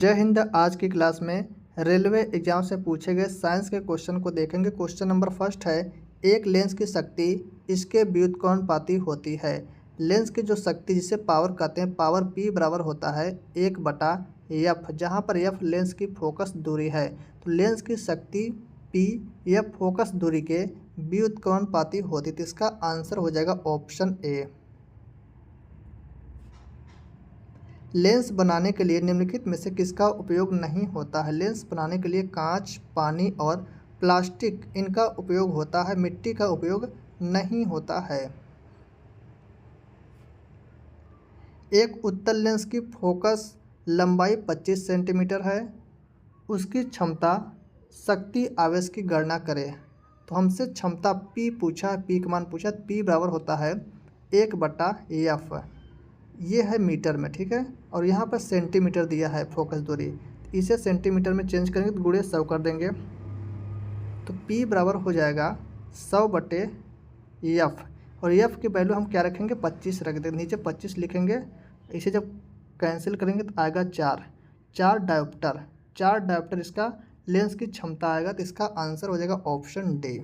जय हिंद। आज की क्लास में रेलवे एग्जाम से पूछे गए साइंस के क्वेश्चन को देखेंगे। क्वेश्चन नंबर फर्स्ट है, एक लेंस की शक्ति इसके व्युत्क्रमानुपाती होती है। लेंस की जो शक्ति जिसे पावर कहते हैं, पावर P बराबर होता है 1/F, जहाँ पर F लेंस की फोकस दूरी है। तो लेंस की शक्ति P F फोकस दूरी के व्युत्क्रमानुपाती होती है। तो इसका आंसर हो जाएगा ऑप्शन ए। लेंस बनाने के लिए निम्नलिखित में से किसका उपयोग नहीं होता है। लेंस बनाने के लिए कांच, पानी और प्लास्टिक इनका उपयोग होता है, मिट्टी का उपयोग नहीं होता है। एक उत्तल लेंस की फोकस लंबाई 25 सेंटीमीटर है। उसकी क्षमता शक्ति आवेश की गणना करें। तो हमसे क्षमता P पूछा, P का मान पूछा। P बराबर होता है 1/F, ये है मीटर में, ठीक है। और यहाँ पर सेंटीमीटर दिया है फोकस दूरी, इसे सेंटीमीटर में चेंज करेंगे तो गुणे 100 कर देंगे। तो P बराबर हो जाएगा 100/F, और F की वैल्यू हम क्या रखेंगे, 25 रख देंगे। नीचे 25 लिखेंगे। इसे जब कैंसिल करेंगे तो आएगा 4 डायोप्टर इसका लेंस की क्षमता आएगा। तो इसका आंसर हो जाएगा ऑप्शन डी।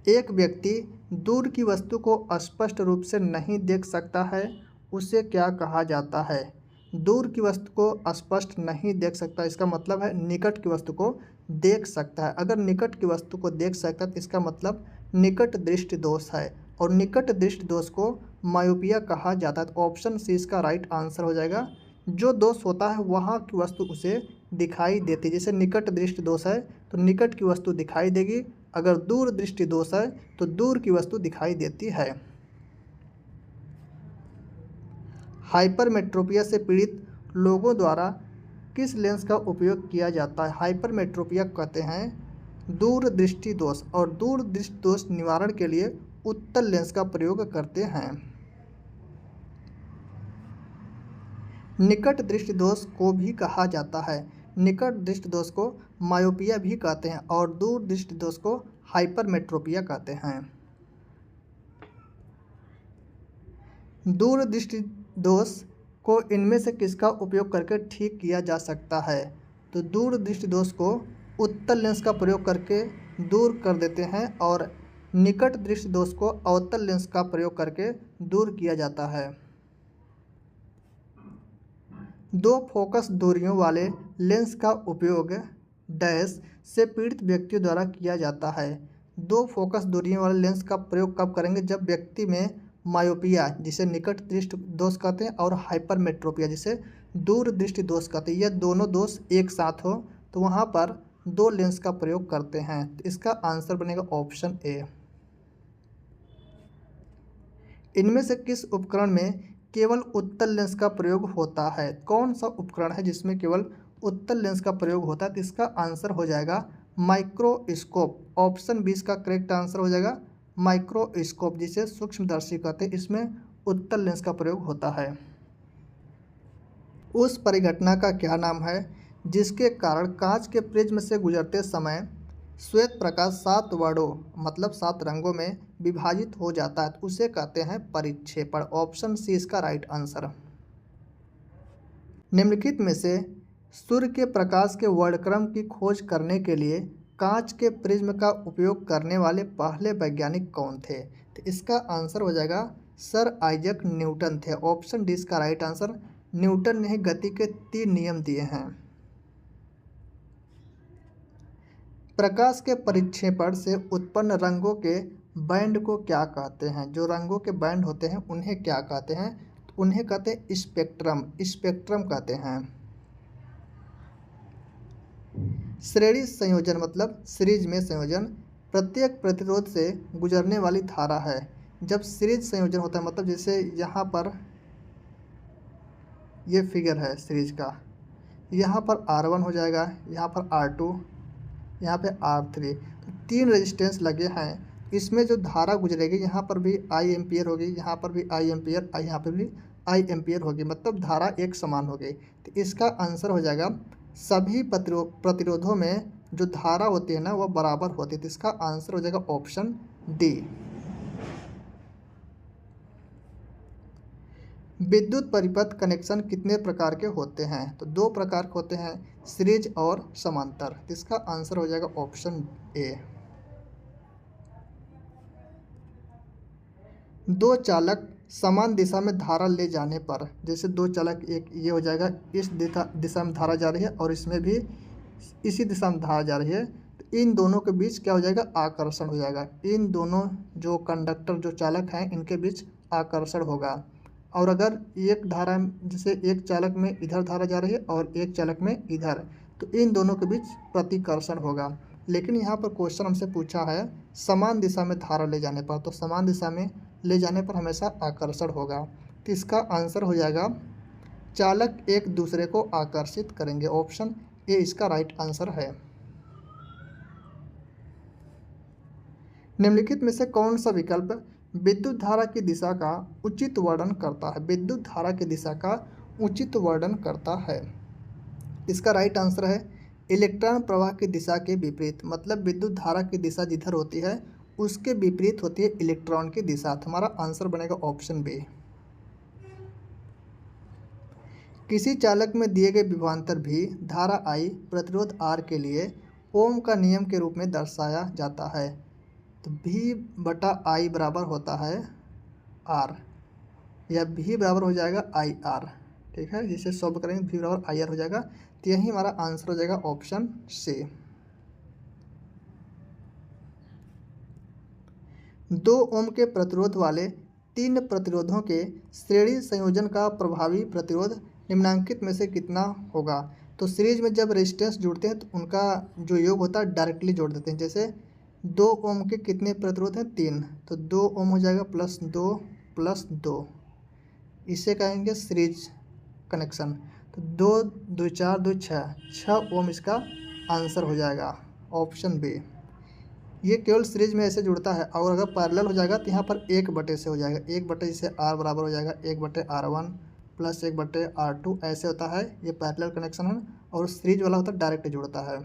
एक व्यक्ति दूर की वस्तु को स्पष्ट रूप से नहीं देख सकता है, उसे क्या कहा जाता है। दूर की वस्तु को स्पष्ट नहीं देख सकता, इसका मतलब है निकट की वस्तु को देख सकता है। अगर निकट की वस्तु को देख सकता है तो इसका मतलब निकट दृष्टि दोष है, और निकट दृष्टि दोष को मायोपिया कहा जाता है। तो ऑप्शन सी इसका राइट आंसर हो जाएगा। जो दोष होता है वहाँ की वस्तु उसे दिखाई देती है। जैसे निकट दृष्टि दोष है तो निकट की वस्तु दिखाई देगी, अगर दूर दृष्टि दोष है तो दूर की वस्तु दिखाई देती है। हाइपरमेट्रोपिया से पीड़ित लोगों द्वारा किस लेंस का उपयोग किया जाता है। हाइपरमेट्रोपिया कहते हैं दूर दृष्टि दोष, और दूर दृष्टि दोष निवारण के लिए उत्तल लेंस का प्रयोग करते हैं। निकट दृष्टि दोष को भी कहा जाता है, निकट दृष्टि दोष को मायोपिया भी कहते हैं, और दूर दृष्टि दोष को हाइपरमेट्रोपिया कहते हैं। दूर दृष्टि दोष को इनमें से किसका उपयोग करके ठीक किया जा सकता है। तो दूर दृष्टि दोष को उत्तल लेंस का प्रयोग करके दूर कर देते हैं, और निकट दृष्टि दोष को अवतल लेंस का प्रयोग करके दूर किया जाता है। दो फोकस दूरियों वाले लेंस का उपयोग डैश से पीड़ित व्यक्तियों द्वारा किया जाता है। दो फोकस दूरियों वाले लेंस का प्रयोग कब करेंगे, जब व्यक्ति में मायोपिया जिसे निकट दृष्टि दोष कहते हैं, और हाइपरमेट्रोपिया जिसे दूर दृष्टि दोष कहते हैं, यह दोनों दोष एक साथ हो तो वहाँ पर दो लेंस का प्रयोग करते हैं। तो इसका आंसर बनेगा ऑप्शन ए। इनमें से किस उपकरण में केवल उत्तल लेंस का प्रयोग होता है। कौन सा उपकरण है जिसमें केवल उत्तल लेंस का प्रयोग होता है। तो इसका आंसर हो जाएगा माइक्रोस्कोप। ऑप्शन 20 का करेक्ट आंसर हो जाएगा माइक्रोस्कोप, जिसे सूक्ष्मदर्शी कहते हैं, इसमें उत्तल लेंस का प्रयोग होता है। उस परिघटना का क्या नाम है जिसके कारण कांच के प्रिज्म से गुजरते समय श्वेत प्रकाश 7 वर्णों मतलब 7 रंगों में विभाजित हो जाता है। तो उसे कहते हैं परिक्षेपण। ऑप्शन सी इसका राइट आंसर। निम्नलिखित में से सूर्य के प्रकाश के वर्णक्रम की खोज करने के लिए कांच के प्रिज्म का उपयोग करने वाले पहले वैज्ञानिक कौन थे। तो इसका आंसर हो जाएगा सर आइजैक न्यूटन थे। ऑप्शन डी इसका राइट आंसर। न्यूटन ने गति के 3 नियम दिए हैं। प्रकाश के परिक्षेपण से उत्पन्न रंगों के बैंड को क्या कहते हैं। जो रंगों के बैंड होते हैं उन्हें क्या कहते हैं। तो उन्हें कहते हैं स्पेक्ट्रम कहते हैं। श्रेणी संयोजन मतलब सीरीज में संयोजन प्रत्येक प्रतिरोध से गुजरने वाली धारा है। जब सीरीज संयोजन होता है मतलब जैसे यहाँ पर ये फिगर है सीरीज का, यहाँ पर R1 हो जाएगा, यहाँ पर R2, यहाँ पे R3, तो 3 रेजिस्टेंस लगे हैं। इसमें जो धारा गुजरेगी यहाँ पर भी I एम्पियर होगी, यहाँ पर भी I एम्पियर, यहाँ पर भी I एम्पियर होगी, मतलब धारा एक समान होगी। तो इसका आंसर हो जाएगा सभी प्रतिरोधों में जो धारा होती है ना वह बराबर होती है। तो इसका आंसर हो जाएगा ऑप्शन डी। विद्युत परिपथ कनेक्शन कितने प्रकार के होते हैं? तो दो प्रकार के होते हैं, सीरीज और समांतर। तो इसका आंसर हो जाएगा ऑप्शन ए। दो चालक समान दिशा में धारा ले जाने पर, जैसे दो चालक, एक ये हो जाएगा, इस दिशा में धारा जा रही है और इसमें भी इसी दिशा में धारा जा रही है, तो इन दोनों के बीच क्या हो जाएगा? आकर्षण हो जाएगा। इन दोनों जो कंडक्टर, जो चालक हैं, इनके बीच आकर्षण होगा। और अगर एक धारा, जैसे एक चालक में इधर धारा जा रही है और एक चालक में इधर, तो इन दोनों के बीच प्रतिकर्षण होगा। लेकिन यहाँ पर क्वेश्चन हमसे पूछा है समान दिशा में धारा ले जाने पर, तो समान दिशा में ले जाने पर हमेशा आकर्षण होगा। तो इसका आंसर हो जाएगा चालक एक दूसरे को आकर्षित करेंगे। ऑप्शन ए इसका राइट आंसर है। निम्नलिखित में से कौन सा विकल्प विद्युत धारा की दिशा का उचित वर्णन करता है? विद्युत धारा की दिशा का उचित वर्णन करता है। इसका राइट आंसर है इलेक्ट्रॉन प्रवाह की दिशा के विपरीत। मतलब विद्युत धारा की दिशा जिधर होती है उसके विपरीत होती है इलेक्ट्रॉन की दिशा। तो हमारा आंसर बनेगा ऑप्शन बी। किसी चालक में दिए गए विभवांतर भी धारा I प्रतिरोध R के लिए ओम का नियम के रूप में दर्शाया जाता है। तो V/I बराबर होता है R, या V बराबर हो जाएगा IR। ठीक है, जिसे सॉल्व करेंगे V बराबर IR हो जाएगा। तो यही हमारा आंसर हो जाएगा ऑप्शन सी। 2 ओम के प्रतिरोध वाले 3 प्रतिरोधों के श्रेणी संयोजन का प्रभावी प्रतिरोध निम्नांकित में से कितना होगा? तो सीरीज में जब रेजिस्टेंस जुड़ते हैं तो उनका जो योग होता है डायरेक्टली जोड़ देते हैं। जैसे 2 ओम के कितने प्रतिरोध हैं? 3, तो 2 ओम हो जाएगा +2 इसे कहेंगे सीरीज कनेक्शन। तो 2 2 4 2 6 ओम इसका आंसर हो जाएगा ऑप्शन बी। ये केवल सीरीज में ऐसे जुड़ता है, और अगर पैरेलल हो जाएगा तो यहाँ पर 1/, से हो जाएगा 1/, जिसे R बराबर हो जाएगा 1/R1 + 1/R2 ऐसे होता है। ये पैरेलल कनेक्शन है, और सीरीज वाला होता है डायरेक्ट जुड़ता है।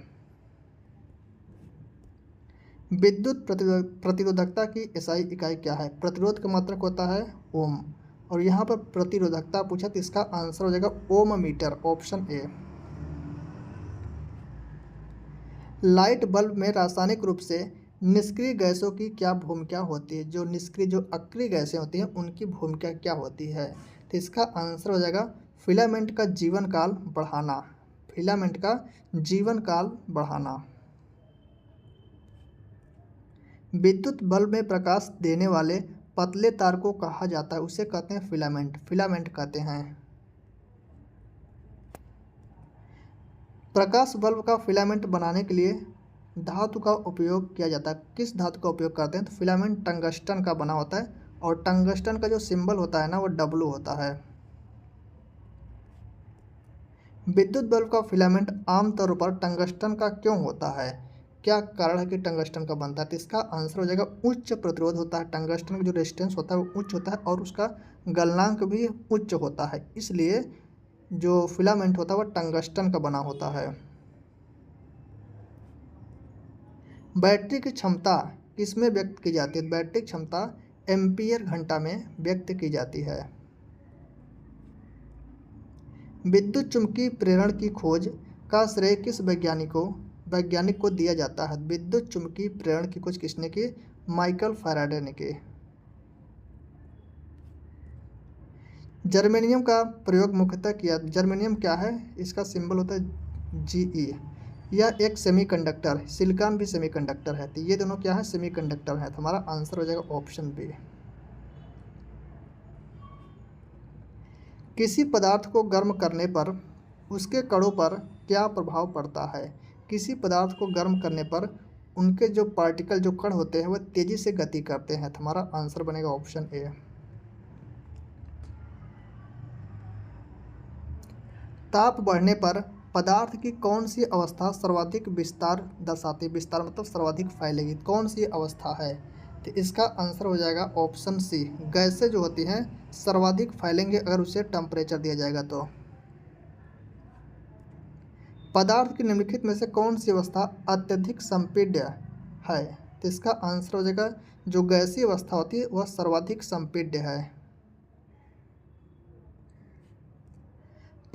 विद्युत प्रतिरोधकता की एसआई इकाई क्या है? प्रतिरोध का मात्रक होता है ओम, और यहाँ पर प्रतिरोधकता पूछा तो इसका आंसर हो जाएगा ohm meter, option A. Light bulb में रासायनिक रूप से निष्क्रिय गैसों की क्या भूमिका होती है? जो निष्क्रिय, जो अक्रिय गैसें होती हैं उनकी भूमिका क्या होती है? तो इसका आंसर हो जाएगा फिलामेंट का जीवन काल बढ़ाना। फिलामेंट का जीवन काल बढ़ाना। विद्युत बल्ब में प्रकाश देने वाले पतले तार को कहा जाता है, उसे कहते हैं फिलामेंट। फिलामेंट कहते हैं। प्रकाश बल्ब का फिलामेंट बनाने के लिए धातु का उपयोग किया जाता है। किस धातु का उपयोग करते हैं? तो फिलामेंट टंगस्टन का बना होता है, और टंगस्टन का जो सिंबल होता है ना, वो W होता है। विद्युत बल्ब का फिलामेंट आमतौर पर टंगस्टन का क्यों होता है? क्या कारण है कि टंगस्टन का बनता है? तो इसका आंसर हो जाएगा उच्च प्रतिरोध होता है। टंगस्टन का जो रेजिस्टेंस होता है वो उच्च होता है, और उसका गलनांक भी उच्च होता है, इसलिए जो फिलामेंट होता है वह टंगस्टन का बना होता है। बैटरी की क्षमता किसमें व्यक्त की जाती है? बैटरी की क्षमता एम्पीयर घंटा में व्यक्त की जाती है। विद्युत चुम्बकीय प्रेरण की खोज का श्रेय किस वैज्ञानिक को दिया जाता है? विद्युत चुम्बकीय प्रेरण की खोज किसने की? माइकल फैराडे ने की। जर्मेनियम का प्रयोग मुख्यतः किया। जर्मेनियम क्या है? इसका सिंबल होता है Ge। यह एक सेमीकंडक्टर है, सिलिकॉन भी सेमीकंडक्टर है। तो ये दोनों क्या है? सेमीकंडक्टर है। तो हमारा आंसर हो जाएगा ऑप्शन बी। किसी पदार्थ को गर्म करने पर उसके कणों पर क्या प्रभाव पड़ता है? किसी पदार्थ को गर्म करने पर उनके जो पार्टिकल, जो कण होते हैं, वह तेजी से गति करते हैं। तो हमारा आंसर बनेगा ऑप्शन ए। ताप बढ़ने पर पदार्थ की कौन सी अवस्था सर्वाधिक विस्तार दर्शाती है? विस्तार मतलब सर्वाधिक फैलेगी, कौन सी अवस्था है? तो इसका आंसर हो जाएगा ऑप्शन सी। गैसें जो होती हैं सर्वाधिक फैलेंगे अगर उसे टेम्परेचर दिया जाएगा तो। पदार्थ की निम्नलिखित में से कौन सी अवस्था अत्यधिक संपीड्य है? तो इसका आंसर हो जाएगा जो गैसीय अवस्था होती है वह सर्वाधिक संपीड्य है।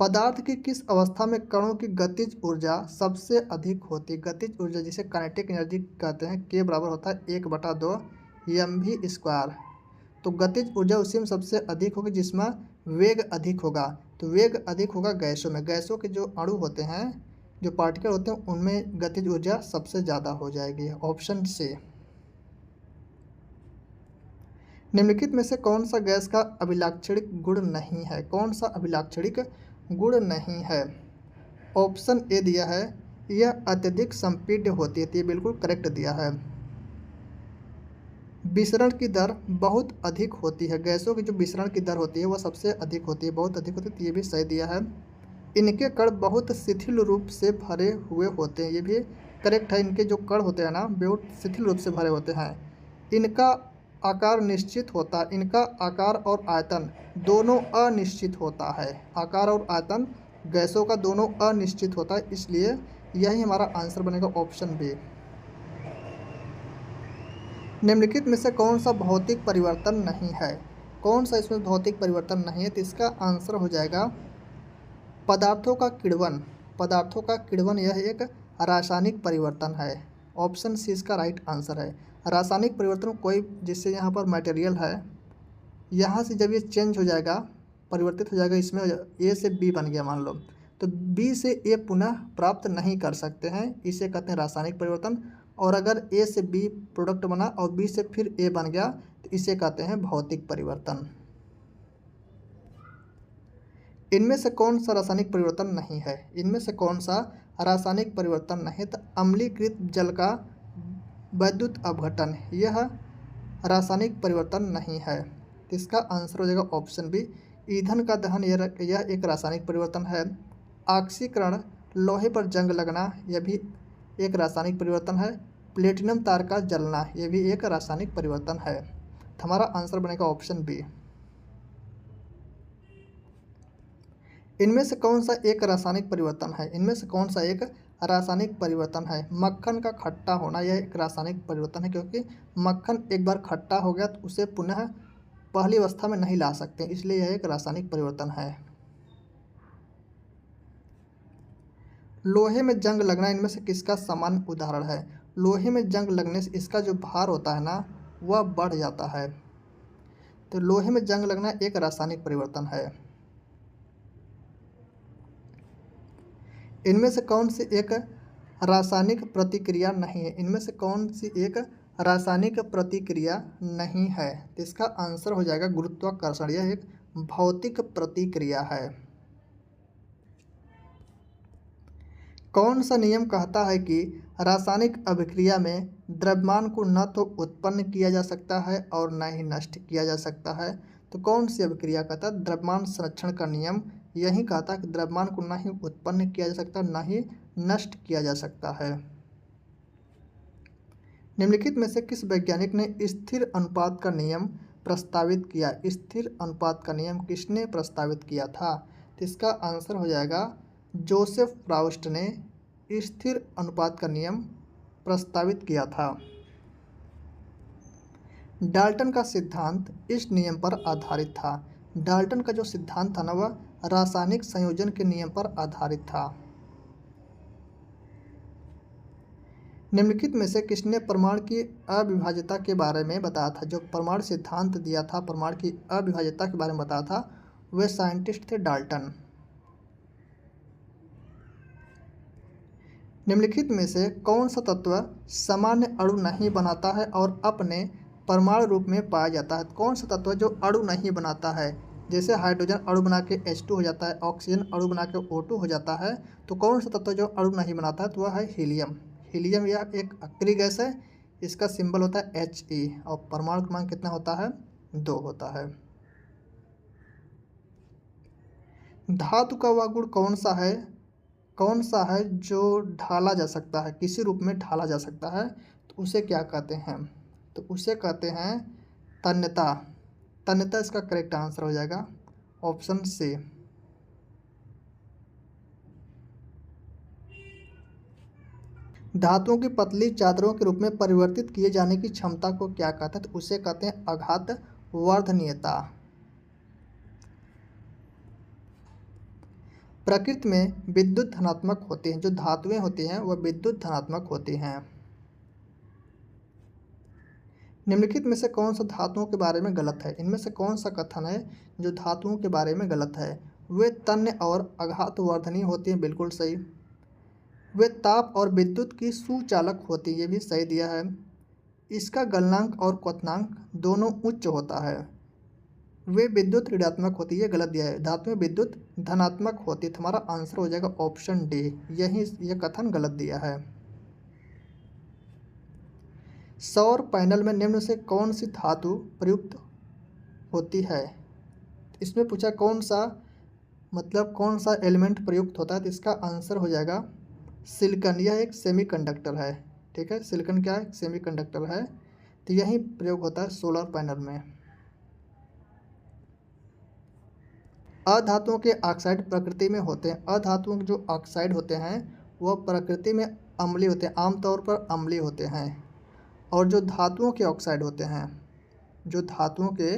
पदार्थ की किस अवस्था में कणों की गतिज ऊर्जा सबसे अधिक होती है? गतिज ऊर्जा जिसे काइनेटिक एनर्जी कहते हैं, के बराबर होता है 1/2 mv²। तो गतिज ऊर्जा उसी में सबसे अधिक होगी जिसमें वेग अधिक होगा। तो वेग अधिक होगा गैसों में। गैसों के जो अणु होते हैं, जो पार्टिकल होते हैं, उनमें गतिज ऊर्जा सबसे ज़्यादा हो जाएगी। Option C. निम्नलिखित में से कौन सा गैस का अभिलाक्षणिक गुण नहीं है? कौन सा अभिलाक्षणिक गुण नहीं है? ऑप्शन ए दिया है, यह अत्यधिक संपीड्य होती है। तो ये बिल्कुल करेक्ट दिया है। विसरण की दर बहुत अधिक होती है। गैसों की जो विसरण की दर होती है वह सबसे अधिक होती है, बहुत अधिक होती है। तो ये भी सही दिया है। इनके कण बहुत शिथिल रूप से भरे हुए होते हैं। ये भी करेक्ट है। इनके जो कण होते हैं ना, बहुत शिथिल रूप से भरे होते हैं। इनका आकार निश्चित होता है। इनका आकार और आयतन दोनों अनिश्चित होता है। आकार और आयतन गैसों का दोनों अनिश्चित होता है, इसलिए यही हमारा आंसर बनेगा, ऑप्शन बी। निम्नलिखित में से कौन सा भौतिक परिवर्तन नहीं है? कौन सा इसमें भौतिक परिवर्तन नहीं है? तो इसका आंसर हो जाएगा पदार्थों का किण्वन। पदार्थों का किण्वन यह एक रासायनिक परिवर्तन है। ऑप्शन सी इसका राइट आंसर है। रासायनिक परिवर्तन कोई, जिससे यहाँ पर मटेरियल है, यहाँ से जब ये चेंज हो जाएगा, परिवर्तित हो जाएगा, इसमें ए से बी बन गया मान लो, तो बी से ए पुनः प्राप्त नहीं कर सकते हैं, इसे कहते हैं रासायनिक परिवर्तन। और अगर ए से बी प्रोडक्ट बना और बी से फिर ए बन गया, तो इसे कहते हैं भौतिक परिवर्तन। इनमें से कौन सा रासायनिक परिवर्तन नहीं है? इनमें से कौन सा रासायनिक परिवर्तन नहीं है? तो अम्लीकृत जल का वैद्युत अपघटन, यह रासायनिक परिवर्तन नहीं है। तो इसका आंसर हो जाएगा ऑप्शन बी, ईंधन का दहन, यह एक रासायनिक परिवर्तन है। ऑक्सीकरण, लोहे पर जंग लगना, यह भी एक रासायनिक परिवर्तन है। प्लेटिनम तार का जलना, यह भी एक रासायनिक परिवर्तन है। तो हमारा आंसर बनेगा ऑप्शन बी। इनमें से कौन सा एक रासायनिक परिवर्तन है? इनमें से कौन सा एक रासायनिक परिवर्तन है? मक्खन का खट्टा होना, यह एक रासायनिक परिवर्तन है, क्योंकि मक्खन एक बार खट्टा हो गया तो उसे पुनः पहली अवस्था में नहीं ला सकते, इसलिए यह एक रासायनिक परिवर्तन है। लोहे में जंग लगना इनमें से किसका सामान्य उदाहरण है? लोहे में जंग लगने से इसका जो भार होता है ना, वह बढ़ जाता है। तो लोहे में जंग लगना एक रासायनिक परिवर्तन है। इनमें से कौन सी एक रासायनिक प्रतिक्रिया नहीं है? इनमें से कौन सी एक रासायनिक प्रतिक्रिया नहीं है? तो इसका आंसर हो जाएगा गुरुत्वाकर्षण, यह एक भौतिक प्रतिक्रिया है। कौन सा नियम कहता है कि रासायनिक अभिक्रिया में द्रव्यमान को न तो उत्पन्न किया जा सकता है और न ही नष्ट किया जा सकता है? तो कौन सी अभिक्रिया कहता है? द्रव्यमान संरक्षण का नियम यही कहता है कि द्रव्यमान को न ही उत्पन्न किया जा सकता, न ही नष्ट किया जा सकता है। निम्नलिखित में से किस वैज्ञानिक ने स्थिर अनुपात का नियम प्रस्तावित किया? स्थिर अनुपात का नियम किसने प्रस्तावित किया था? तो इसका आंसर हो जाएगा जोसेफ प्राउस्ट ने स्थिर अनुपात का नियम प्रस्तावित किया था। डाल्टन का सिद्धांत इस नियम पर आधारित था। डाल्टन का जो सिद्धांत था ना, वह रासायनिक संयोजन के नियम पर आधारित था। निम्नलिखित में से किसने परमाणु की अविभाज्यता के बारे में बताया था? जो परमाणु सिद्धांत दिया था, परमाणु की अविभाज्यता के बारे में बताया था, वे साइंटिस्ट थे डाल्टन। निम्नलिखित में से कौन सा तत्व सामान्य अणु नहीं बनाता है और अपने परमाणु रूप में पाया जाता है? कौन सा तत्व जो अणु नहीं बनाता है? जैसे हाइड्रोजन अणु बना के H2 हो जाता है, ऑक्सीजन अणु बना के O2 हो जाता है, तो कौन सा तत्व जो अणु नहीं बनाता है? तो वह है हीलियम। हीलियम यह एक अक्रिय गैस है, इसका सिंबल होता है He और परमाणु क्रमांक कितना होता है? 2 होता है। धातु का वह गुण कौन सा है? कौन सा है जो ढाला जा सकता है, किसी रूप में ढाला जा सकता है? तो उसे क्या कहते हैं? तो उसे कहते हैं तन्यता। तन्यता इसका करेक्ट आंसर हो जाएगा, ऑप्शन सी। धातुओं की पतली चादरों के रूप में परिवर्तित किए जाने की क्षमता को क्या कहते हैं? तो उसे कहते हैं आघात वर्धनीयता। प्रकृति में विद्युत धनात्मक होती हैं, जो धातुएं होती हैं वह विद्युत धनात्मक होती हैं। निम्नलिखित में से कौन सा धातुओं के बारे में गलत है? इनमें से कौन सा कथन है जो धातुओं के बारे में गलत है? वे तन्य और आघातवर्धनी होती हैं, बिल्कुल सही। वे ताप और विद्युत की सुचालक होती है, ये भी सही दिया है। इसका गलनांक और क्वथनांक दोनों उच्च होता है। वे विद्युत ऋणात्मक होती है, गलत दिया है। धातुएं विद्युत धनात्मक होती है, हमारा आंसर हो जाएगा ऑप्शन डी। यह कथन गलत दिया है। सौर पैनल में निम्न से कौन सी धातु प्रयुक्त होती है? इसमें पूछा कौन सा, मतलब कौन सा एलिमेंट प्रयुक्त होता है, तो इसका आंसर हो जाएगा सिलिकॉन। यह एक सेमीकंडक्टर है, ठीक है। सिलिकॉन क्या है? सेमीकंडक्टर है। तो यही प्रयोग होता है सोलर पैनल में। अधातुओं के ऑक्साइड प्रकृति में होते हैं। अधातुओं के जो ऑक्साइड होते हैं वह प्रकृति में अम्लीय होते हैं, आमतौर पर अम्लीय होते हैं। और जो धातुओं के ऑक्साइड होते हैं, जो धातुओं के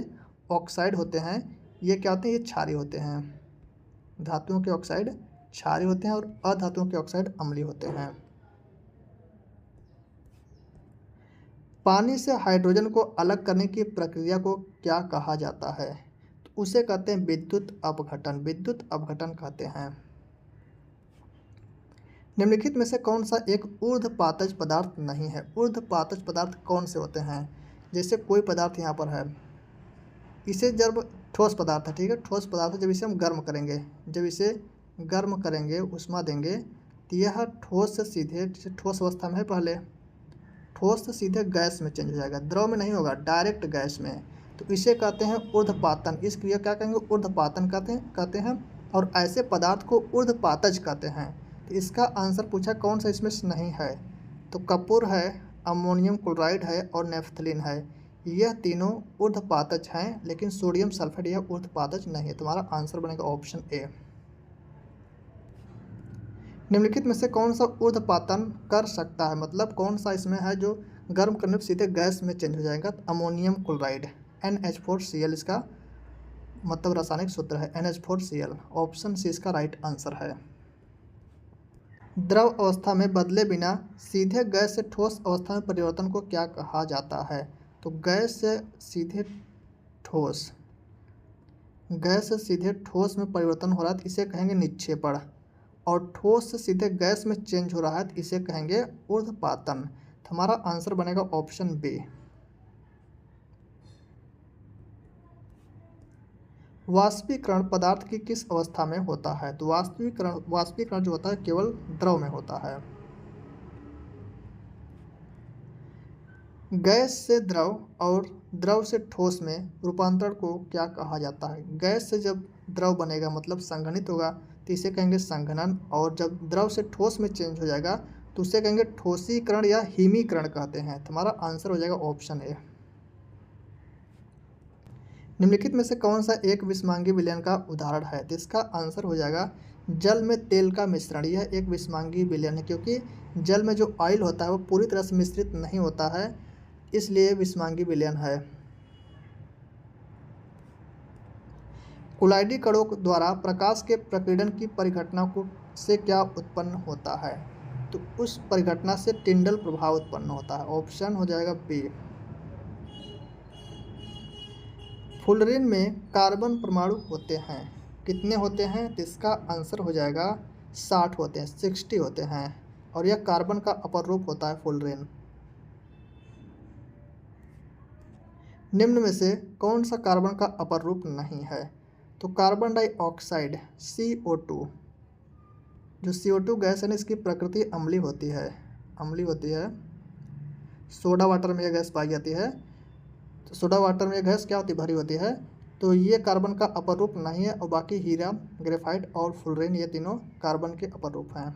ऑक्साइड होते हैं ये क्या होते हैं? ये क्षारीय होते हैं। धातुओं के ऑक्साइड क्षारीय होते हैं और अधातुओं के ऑक्साइड अम्लीय होते हैं। पानी से हाइड्रोजन को अलग करने की प्रक्रिया को क्या कहा जाता है? तो उसे कहते हैं विद्युत अपघटन। विद्युत अपघटन कहते हैं। निम्नलिखित में से कौन सा एक ऊर्ध्वपातज पदार्थ नहीं है? ऊर्ध्वपातज पदार्थ कौन से होते हैं? जैसे कोई पदार्थ यहाँ पर है, इसे जब ठोस पदार्थ है, ठीक है, ठोस पदार्थ है, जब इसे हम गर्म करेंगे, जब इसे गर्म करेंगे, उष्मा देंगे, तो यह ठोस से सीधे, जैसे ठोस अवस्था में है पहले, ठोस से सीधे गैस में चेंज हो जाएगा, द्रव में नहीं होगा, डायरेक्ट गैस में। तो इसे कहते हैं ऊर्ध्वपातन। इस क्रिया क्या कहेंगे? ऊर्ध्वपातन कहते हैं। और ऐसे पदार्थ को ऊर्ध्वपातज कहते हैं। तो इसका आंसर पूछा कौन सा इसमें से नहीं है? तो कपूर है, अमोनियम क्लोराइड है और नेफ्थलीन है। यह तीनों ऊर्ध्वपातज हैं, लेकिन सोडियम सल्फेट यह ऊर्ध्वपातज नहीं है। तुम्हारा आंसर बनेगा ऑप्शन ए। निम्नलिखित में से कौन सा ऊर्ध्वपातन कर सकता है? मतलब कौन सा इसमें है जो गर्म करने पर सीधे गैस में चेंज हो जाएगा? अमोनियम क्लोराइड, NH4Cl इसका मतलब रासायनिक सूत्र है, NH4Cl। ऑप्शन सी इसका राइट आंसर है। द्रव अवस्था में बदले बिना सीधे गैस से ठोस अवस्था में परिवर्तन को क्या कहा जाता है? तो गैस से सीधे ठोस, गैस से सीधे ठोस में परिवर्तन हो रहा है तो इसे कहेंगे निक्षेपण। और ठोस से सीधे गैस में चेंज हो रहा है तो इसे कहेंगे ऊर्ध्वपातन। तो हमारा आंसर बनेगा ऑप्शन बी। वाष्पीकरण पदार्थ की किस अवस्था में होता है? तो वाष्पीकरण जो होता है केवल द्रव में होता है। गैस से द्रव और द्रव से ठोस में रूपांतरण को क्या कहा जाता है? गैस से जब द्रव बनेगा मतलब संघनित होगा तो इसे कहेंगे संघनन। और जब द्रव से ठोस में चेंज हो जाएगा तो उसे कहेंगे ठोसीकरण या हिमीकरण कहते हैं। तो हमारा आंसर हो जाएगा ऑप्शन ए। निम्नलिखित में से कौन सा एक विषमांगी विलयन का उदाहरण है? तो इसका आंसर हो जाएगा जल में तेल का मिश्रण। यह एक विषमांगी विलयन है, क्योंकि जल में जो ऑयल होता है वो पूरी तरह से मिश्रित नहीं होता है, इसलिए विषमांगी विलयन है। कुलाइडी कणों द्वारा प्रकाश के प्रकीर्णन की परिघटना को से क्या उत्पन्न होता है? तो उस परिघटना से टिंडल प्रभाव उत्पन्न होता है। ऑप्शन हो जाएगा बी। फुलरिन में कार्बन परमाणु होते हैं, कितने होते हैं? तो इसका आंसर हो जाएगा 60 होते हैं, 60 होते हैं। और यह कार्बन का अपर रूप होता है फुलरिन। निम्न में से कौन सा कार्बन का अपर रूप नहीं है? तो कार्बन डाइऑक्साइड CO2, जो CO2 गैस है ना, इसकी प्रकृति अम्लीय होती है, अम्लीय होती है। सोडा वाटर में यह गैस पाई जाती है। तो सोडा वाटर में यह गैस क्या होती है? भरी होती है। तो ये कार्बन का अपर रूप नहीं है। और बाकी हीरा, ग्रेफाइट और फुलरेन ये तीनों कार्बन के अपर रूप हैं।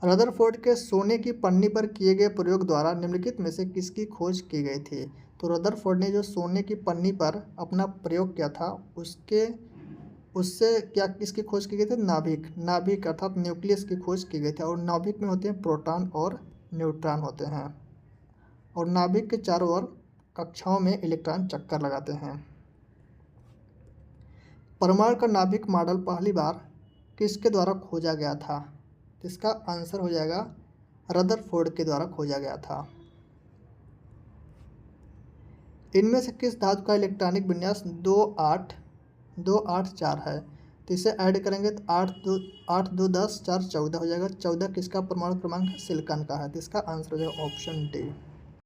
रदरफोर्ड के सोने की पन्नी पर किए गए प्रयोग द्वारा निम्नलिखित में से किसकी खोज की गई थी? तो रदरफोर्ड ने जो सोने की पन्नी पर अपना प्रयोग किया था उससे क्या किसकी खोज की गई थी? नाभिक अर्थात न्यूक्लियस की खोज की गई थी। और नाभिक में होते हैं प्रोटॉन और न्यूट्रॉन होते हैं। और नाभिक के चारों ओर कक्षाओं में इलेक्ट्रॉन चक्कर लगाते हैं। परमाणु का नाभिक मॉडल पहली बार किसके द्वारा खोजा गया था? तो इसका आंसर हो जाएगा रदरफोर्ड के द्वारा खोजा गया था। इनमें से किस धातु का इलेक्ट्रॉनिक विन्यास 284 है? तो इसे ऐड करेंगे तो 8 2 10 4 14 हो जाएगा। 14 किसका परमाणु क्रमांक है? सिलिकॉन का है। तो इसका आंसर हो जाएगा ऑप्शन डी।